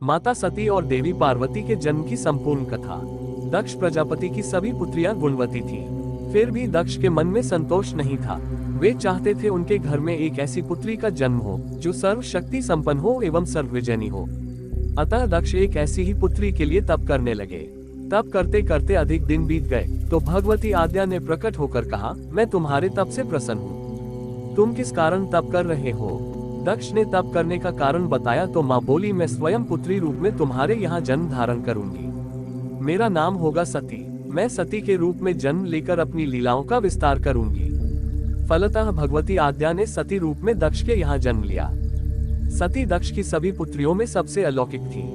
माता सती और देवी पार्वती के जन्म की संपूर्ण कथा। दक्ष प्रजापति की सभी पुत्रियां गुणवती थीं। फिर भी दक्ष के मन में संतोष नहीं था। वे चाहते थे उनके घर में एक ऐसी पुत्री का जन्म हो जो सर्वशक्ति संपन्न हो एवं सर्वविजयी हो। अतः दक्ष एक ऐसी ही पुत्री के लिए तप करने लगे। तप करते करते अधिक दिन बीत गए तो भगवती आद्या ने प्रकट होकर कहा, मैं तुम्हारे तप से प्रसन्न हूँ। तुम किस कारण तप कर रहे हो? दक्ष ने तप करने का कारण बताया तो माँ बोली, मैं स्वयं पुत्री रूप में तुम्हारे यहाँ जन्म धारण करूंगी। मेरा नाम होगा सती। मैं सती के रूप में जन्म लेकर अपनी लीलाओं का विस्तार करूंगी। फलतः भगवती आद्या ने सती रूप में दक्ष के यहाँ जन्म लिया। सती दक्ष की सभी पुत्रियों में सबसे अलौकिक थी।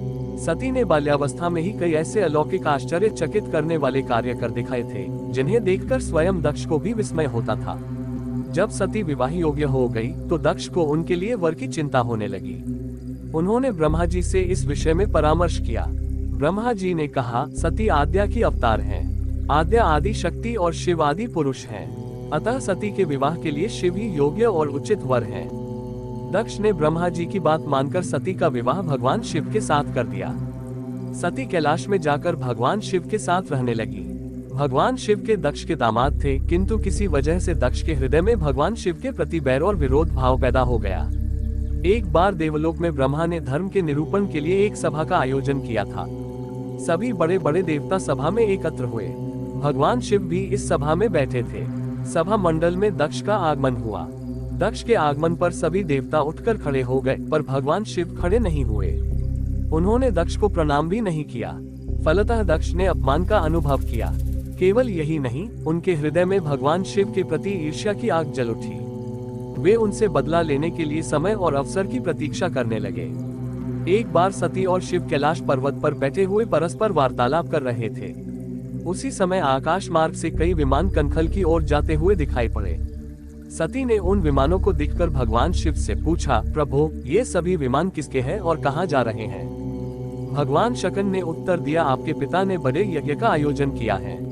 सती ने बाल्यावस्था में ही कई ऐसे अलौकिक आश्चर्यचकित करने वाले कार्य कर दिखाए थे जिन्हें देखकर स्वयं दक्ष को भी विस्मय होता था। जब सती विवाह योग्य हो गई तो दक्ष को उनके लिए वर की चिंता होने लगी। उन्होंने ब्रह्मा जी से इस विषय में परामर्श किया। ब्रह्मा जी ने कहा, सती आद्या की अवतार हैं। आद्या आदि शक्ति और शिव आदि पुरुष हैं। अतः सती के विवाह के लिए शिव ही योग्य और उचित वर हैं। दक्ष ने ब्रह्मा जी की बात मानकर सती का विवाह भगवान शिव के साथ कर दिया। सती कैलाश में जाकर भगवान शिव के साथ रहने लगी। भगवान शिव के दक्ष के दामाद थे, किंतु किसी वजह से दक्ष के हृदय में भगवान शिव के प्रति बैर और विरोध भाव पैदा हो गया। एक बार देवलोक में ब्रह्मा ने धर्म के निरूपण के लिए एक सभा का आयोजन किया था। सभी बड़े बड़े देवता सभा में एकत्र हुए। भगवान शिव भी इस सभा में बैठे थे। सभा मंडल में दक्ष का आगमन हुआ। दक्ष के आगमन पर सभी देवता उठकर खड़े हो गए, पर भगवान शिव खड़े नहीं हुए। उन्होंने दक्ष को प्रणाम भी नहीं किया। फलतः दक्ष ने अपमान का अनुभव किया। केवल यही नहीं, उनके हृदय में भगवान शिव के प्रति ईर्ष्या की आग जल उठी। वे उनसे बदला लेने के लिए समय और अवसर की प्रतीक्षा करने लगे। एक बार सती और शिव कैलाश पर्वत पर बैठे हुए परस्पर वार्तालाप कर रहे थे। उसी समय आकाश मार्ग से कई विमान कनखल की ओर जाते हुए दिखाई पड़े। सती ने उन विमानों को देखकर भगवान शिव से पूछा, प्रभु, ये सभी विमान किसके हैं और कहाँ जा रहे हैं? भगवान शकन ने उत्तर दिया, आपके पिता ने बड़े यज्ञ का आयोजन किया है।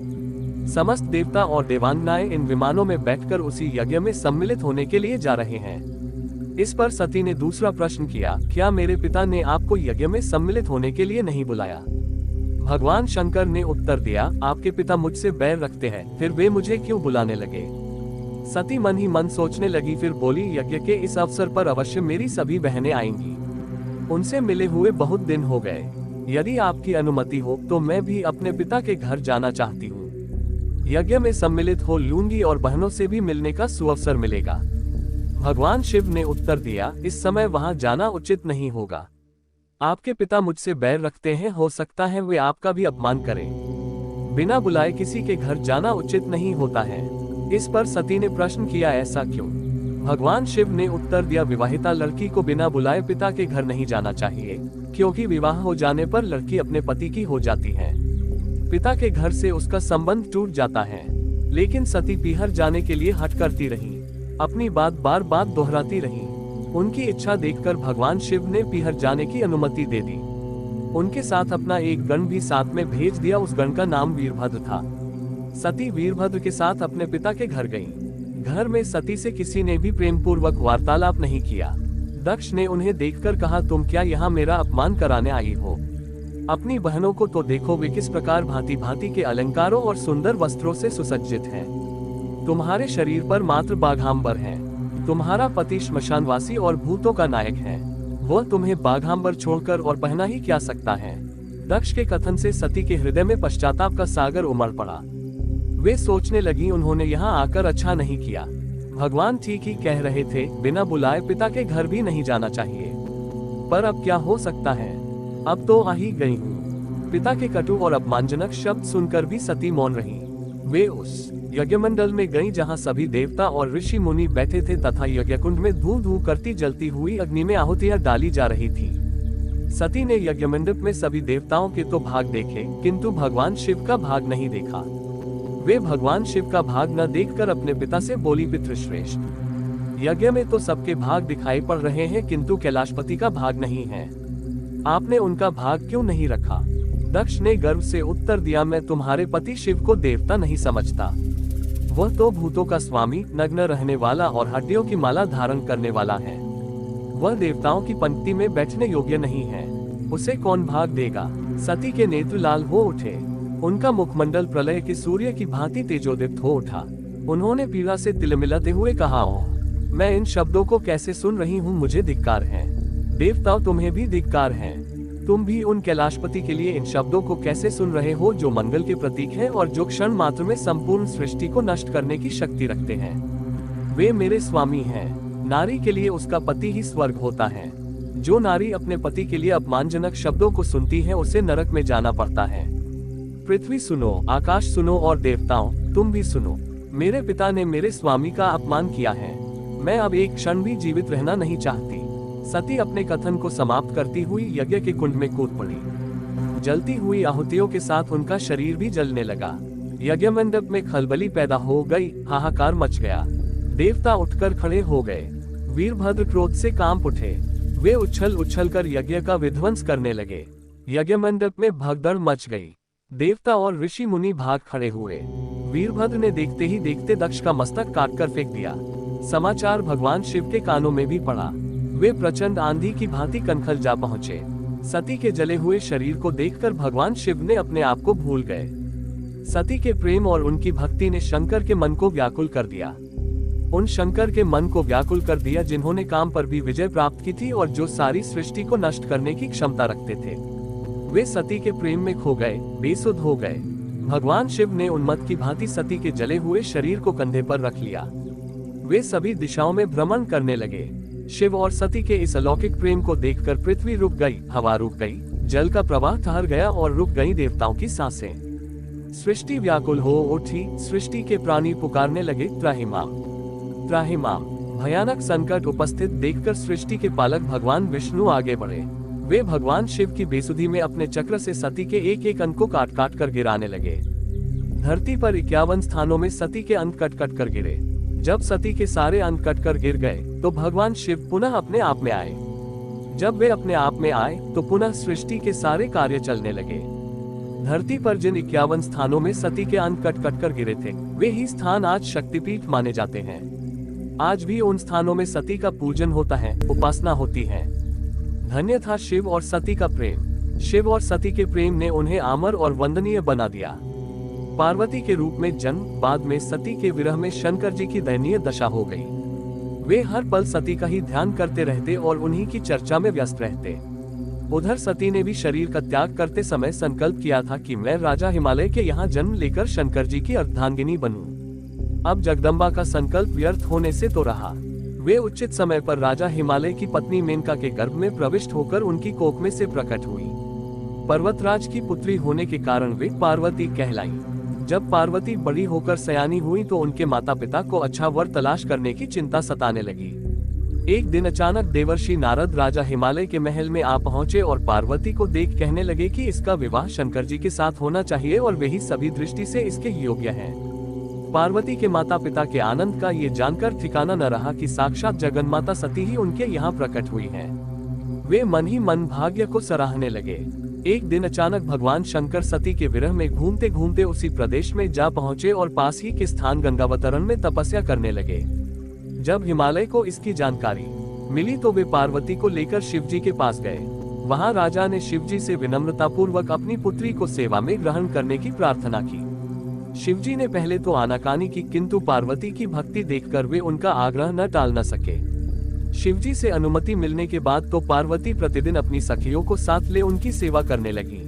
समस्त देवता और देवांगनाएं इन विमानों में बैठकर उसी यज्ञ में सम्मिलित होने के लिए जा रहे हैं। इस पर सती ने दूसरा प्रश्न किया, क्या मेरे पिता ने आपको यज्ञ में सम्मिलित होने के लिए नहीं बुलाया? भगवान शंकर ने उत्तर दिया, आपके पिता मुझसे बैर रखते हैं, फिर वे मुझे क्यों बुलाने लगे? सती मन ही मन सोचने लगी, फिर बोली, यज्ञ के इस अवसर पर अवश्य मेरी सभी बहनें आएंगी। उनसे मिले हुए बहुत दिन हो गए। यदि आपकी अनुमति हो तो मैं भी अपने पिता के घर जाना चाहती हूँ। यज्ञ में सम्मिलित हो लूंगी और बहनों से भी मिलने का सुअवसर मिलेगा। भगवान शिव ने उत्तर दिया, इस समय वहां जाना उचित नहीं होगा। आपके पिता मुझसे बैर रखते हैं, हो सकता है वे आपका भी अपमान करें। बिना बुलाए किसी के घर जाना उचित नहीं होता है। इस पर सती ने प्रश्न किया, ऐसा क्यों? भगवान शिव ने उत्तर दिया, विवाहिता लड़की को बिना बुलाए पिता के घर नहीं जाना चाहिए, क्योंकि विवाह हो जाने पर लड़की अपने पति की हो जाती है। पिता के घर से उसका संबंध टूट जाता है। लेकिन सती पीहर जाने के लिए हट करती रही, अपनी बात बार बार दोहराती रही। उनकी इच्छा देखकर भगवान शिव ने पीहर जाने की अनुमति दे दी। उनके साथ अपना एक गण भी साथ में भेज दिया। उस गण का नाम वीरभद्र था। सती वीरभद्र के साथ अपने पिता के घर गईं। घर में सती से किसी ने भी प्रेम पूर्वक वार्तालाप नहीं किया। दक्ष ने उन्हें देखकर कहा, तुम क्या यहाँ मेरा अपमान कराने आई हो? अपनी बहनों को तो देखो, वे किस प्रकार भांति भांति के अलंकारों और सुंदर वस्त्रों से सुसज्जित हैं। तुम्हारे शरीर पर मात्र बाघांबर हैं। तुम्हारा पति श्मशानवासी और भूतों का नायक है। वह तुम्हें बाघांबर छोड़कर और पहना ही क्या सकता है? दक्ष के कथन से सती के हृदय में पश्चाताप का सागर उमड़ पड़ा। वे सोचने लगी, उन्होंने यहाँ आकर अच्छा नहीं किया। भगवान ठीक ही कह रहे थे, बिना बुलाए पिता के घर भी नहीं जाना चाहिए। पर अब क्या हो सकता है? अब तो आ ही गई हूँ। पिता के कटु और अपमानजनक शब्द सुनकर भी सती मौन रही। वे उस यज्ञमंडल में गईं जहाँ सभी देवता और ऋषि मुनि बैठे थे तथा यज्ञकुंड में धू धू करती जलती हुई अग्नि में आहुतियां डाली जा रही थी। सती ने यज्ञमंडप में सभी देवताओं के तो भाग देखे, किंतु भगवान शिव का भाग नहीं देखा। वे भगवान शिव का भाग न देखकर अपने पिता से बोली, पितृश्रेष्ठ, यज्ञ में तो सबके भाग दिखाई पड़ रहे हैं, किंतु कैलाशपति का भाग नहीं है। आपने उनका भाग क्यों नहीं रखा? दक्ष ने गर्व से उत्तर दिया, मैं तुम्हारे पति शिव को देवता नहीं समझता। वह तो भूतों का स्वामी, नग्न रहने वाला और हड्डियों की माला धारण करने वाला है। वह देवताओं की पंक्ति में बैठने योग्य नहीं है। उसे कौन भाग देगा। सती के नेत्र लाल हो उठे, उनका मुखमंडल प्रलय के सूर्य की भांति तेजोदीप्त हो उठा। उन्होंने पीड़ा से तिलमिलाते हुए कहा, ओह, मैं इन शब्दों को कैसे सुन रही हूँ, मुझे धिक्कार है। देवताओं, तुम्हें भी धिक्कार है। तुम भी उन कैलाशपति के लिए इन शब्दों को कैसे सुन रहे हो, जो मंगल के प्रतीक हैं और जो क्षण मात्र में संपूर्ण सृष्टि को नष्ट करने की शक्ति रखते हैं। वे मेरे स्वामी हैं। नारी के लिए उसका पति ही स्वर्ग होता है। जो नारी अपने पति के लिए अपमानजनक शब्दों को सुनती है, उसे नरक में जाना पड़ता है। पृथ्वी सुनो, आकाश सुनो और देवताओं, तुम भी सुनो। मेरे पिता ने मेरे स्वामी का अपमान किया है। मैं अब एक क्षण भी जीवित रहना नहीं चाहती। सती अपने कथन को समाप्त करती हुई यज्ञ के कुंड में कूद पड़ी। जलती हुई आहुतियों के साथ उनका शरीर भी जलने लगा। यज्ञ मंडप में खलबली पैदा हो गई, हाहाकार मच गया। देवता उठकर खड़े हो गए। वीरभद्र क्रोध से कांप उठे। वे उछल उछल कर यज्ञ का विध्वंस करने लगे। यज्ञ मंडप में भगदड़ मच गई। देवता और ऋषि मुनि भाग खड़े हुए। वीरभद्र ने देखते ही देखते दक्ष का मस्तक काटकर फेंक दिया। समाचार भगवान शिव के कानों में भी पड़ा। वे प्रचंड आंधी की भांति कनखल जा पहुंचे। सती के जले हुए शरीर को देखकर भगवान शिव ने अपने आप को भूल गए। सती के प्रेम और उनकी भक्ति ने शंकर के मन को व्याकुल कर दिया। उन शंकर के मन को व्याकुल कर दिया जिन्होंने काम पर भी विजय प्राप्त की थी और जो सारी सृष्टि को नष्ट करने की क्षमता रखते थे। वे सती के प्रेम में खो गए, बेसुध हो गए। भगवान शिव ने उन्मत्त की भांति सती के जले हुए शरीर को कंधे पर रख लिया। वे सभी दिशाओं में भ्रमण करने लगे। शिव और सती के इस अलौकिक प्रेम को देखकर पृथ्वी रुक गई, हवा रुक गई, जल का प्रवाह ठहर गया और रुक गई देवताओं की सांसें। सृष्टि व्याकुल हो उठी। सृष्टि के प्राणी पुकारने लगे, त्राहिमाम, त्राहिमाम। भयानक संकट उपस्थित देखकर सृष्टि के पालक भगवान विष्णु आगे बढ़े। वे भगवान शिव की बेसुधी में अपने चक्र से सती के एक एक अंग को काट काट कर गिराने लगे। धरती पर 51 स्थानों में सती के अंग कट कट कर गिरे। जब सती के सारे अंग कट कर गिर गए तो भगवान शिव पुनः अपने आप में आए। जब वे अपने आप में आए तो पुनः सृष्टि के सारे कार्य चलने लगे। धरती पर जिन 51 स्थानों में सती के अंग कट कट कर गिरे थे, वे ही स्थान आज शक्तिपीठ माने जाते हैं। आज भी उन स्थानों में सती का पूजन होता है, उपासना होती है। धन्य था शिव और सती का प्रेम। शिव और सती के प्रेम ने उन्हें अमर और वंदनीय बना दिया। पार्वती के रूप में जन्म, बाद में सती के विरह में शंकर जी की दयनीय दशा हो गई। वे हर पल सती का ही ध्यान करते रहते और उन्हीं की चर्चा में व्यस्त रहते। उधर सती ने भी शरीर का त्याग करते समय संकल्प किया था कि मैं राजा हिमालय के यहाँ जन्म लेकर शंकर जी की अर्धांगिनी बनूं। अब जगदम्बा का संकल्प व्यर्थ होने से तो रहा। वे उचित समय पर राजा हिमालय की पत्नी मेनका के गर्भ में प्रविष्ट होकर उनकी कोख में से प्रकट हुई। पर्वतराज की पुत्री होने के कारण वे पार्वती कहलाई। जब पार्वती बड़ी होकर सयानी हुई तो उनके माता पिता को अच्छा वर तलाश करने की चिंता सताने लगी। एक दिन अचानक देवर्षि नारद राजा हिमालय के महल में आ पहुंचे और पार्वती को देख कहने लगे कि इसका विवाह शंकर जी के साथ होना चाहिए और वे ही सभी दृष्टि से इसके योग्य हैं। पार्वती के माता पिता के आनंद का ये जानकर ठिकाना न रहा कि साक्षात जगन्माता सती ही उनके यहाँ प्रकट हुई हैं। वे मन ही मन भाग्य को सराहने लगे। एक दिन अचानक भगवान शंकर सती के विरह में घूमते घूमते उसी प्रदेश में जा पहुंचे और पास ही के स्थान गंगावतरण में तपस्या करने लगे। जब हिमालय को इसकी जानकारी मिली तो वे पार्वती को लेकर शिवजी के पास गए। वहां राजा ने शिवजी से विनम्रतापूर्वक अपनी पुत्री को सेवा में ग्रहण करने की प्रार्थना की। शिवजी ने पहले तो आनाकानी की, किंतु पार्वती की भक्ति देखकर वे उनका आग्रह न टाल न सके। शिवजी से अनुमति मिलने के बाद तो पार्वती प्रतिदिन अपनी सखियों को साथ ले उनकी सेवा करने लगी।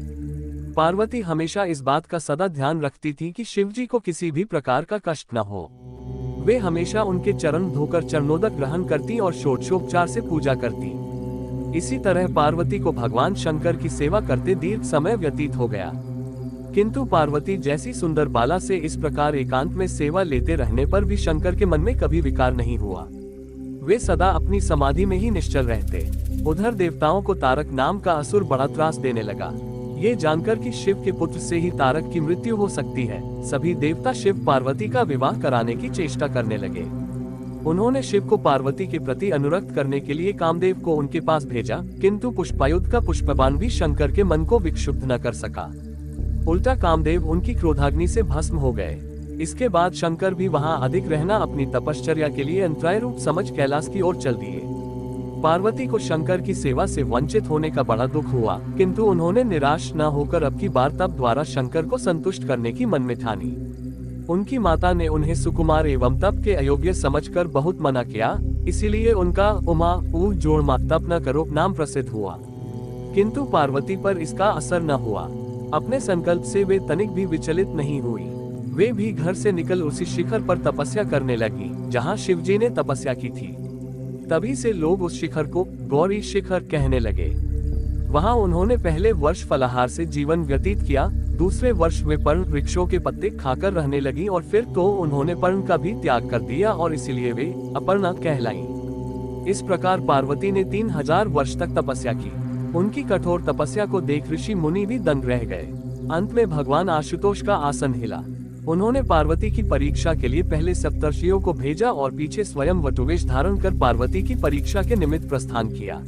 पार्वती हमेशा इस बात का सदा ध्यान रखती थी कि शिवजी को किसी भी प्रकार का कष्ट न हो। वे हमेशा उनके चरण धोकर चरणोदक ग्रहण करती और षोडशोपचार से पूजा करती। इसी तरह पार्वती को भगवान शंकर की सेवा करते दीर्घ समय व्यतीत हो गया। किंतु पार्वती जैसी सुंदर बाला से इस प्रकार एकांत में सेवा लेते रहने पर भी शंकर के मन में कभी विकार नहीं हुआ। वे सदा अपनी समाधि में ही निश्चल रहते। उधर देवताओं को तारक नाम का असुर बड़ा त्रास देने लगा। ये जानकर कि शिव के पुत्र से ही तारक की मृत्यु हो सकती है, सभी देवता शिव पार्वती का विवाह कराने की चेष्टा करने लगे। उन्होंने शिव को पार्वती के प्रति अनुरक्त करने के लिए कामदेव को उनके पास भेजा, किंतु पुष्पायुध का पुष्पबाण भी शंकर के मन को विक्षुब्ध न कर सका। उल्टा कामदेव उनकी क्रोधाग्नि से भस्म हो गए। इसके बाद शंकर भी वहां अधिक रहना अपनी तपश्चर्या के लिए अंतराय रूप समझ कैलाश की ओर चल दिए। पार्वती को शंकर की सेवा से वंचित होने का बड़ा दुख हुआ, किंतु उन्होंने निराश न होकर अब की बार तप द्वारा शंकर को संतुष्ट करने की मन में ठानी। उनकी माता ने उन्हें सुकुमार एवं तप के अयोग्य समझकर बहुत मना किया, इसीलिए उनका उमा ऊ जोड़मा तप न करो नाम प्रसिद्ध हुआ। किंतु पार्वती पर इसका असर न हुआ। अपने संकल्प से वे तनिक भी विचलित नहीं हुई। वे भी घर से निकल उसी शिखर पर तपस्या करने लगी जहां शिवजी ने तपस्या की थी। तभी से लोग उस शिखर को गौरी शिखर कहने लगे। वहां उन्होंने पहले वर्ष फलाहार से जीवन व्यतीत किया, दूसरे वर्ष वे पर्ण वृक्षों के पत्ते खाकर रहने लगी और फिर तो उन्होंने पर्ण का भी त्याग कर दिया और इसीलिए वे अपर्णा कहलाईं। इस प्रकार पार्वती ने 3000 वर्ष तक तपस्या की। उनकी कठोर तपस्या को देख ऋषि मुनि भी दंग रह गए। अंत में भगवान आशुतोष का आसन हिला। उन्होंने पार्वती की परीक्षा के लिए पहले सप्तर्षियों को भेजा और पीछे स्वयं वटुवेश धारण कर पार्वती की परीक्षा के निमित्त प्रस्थान किया।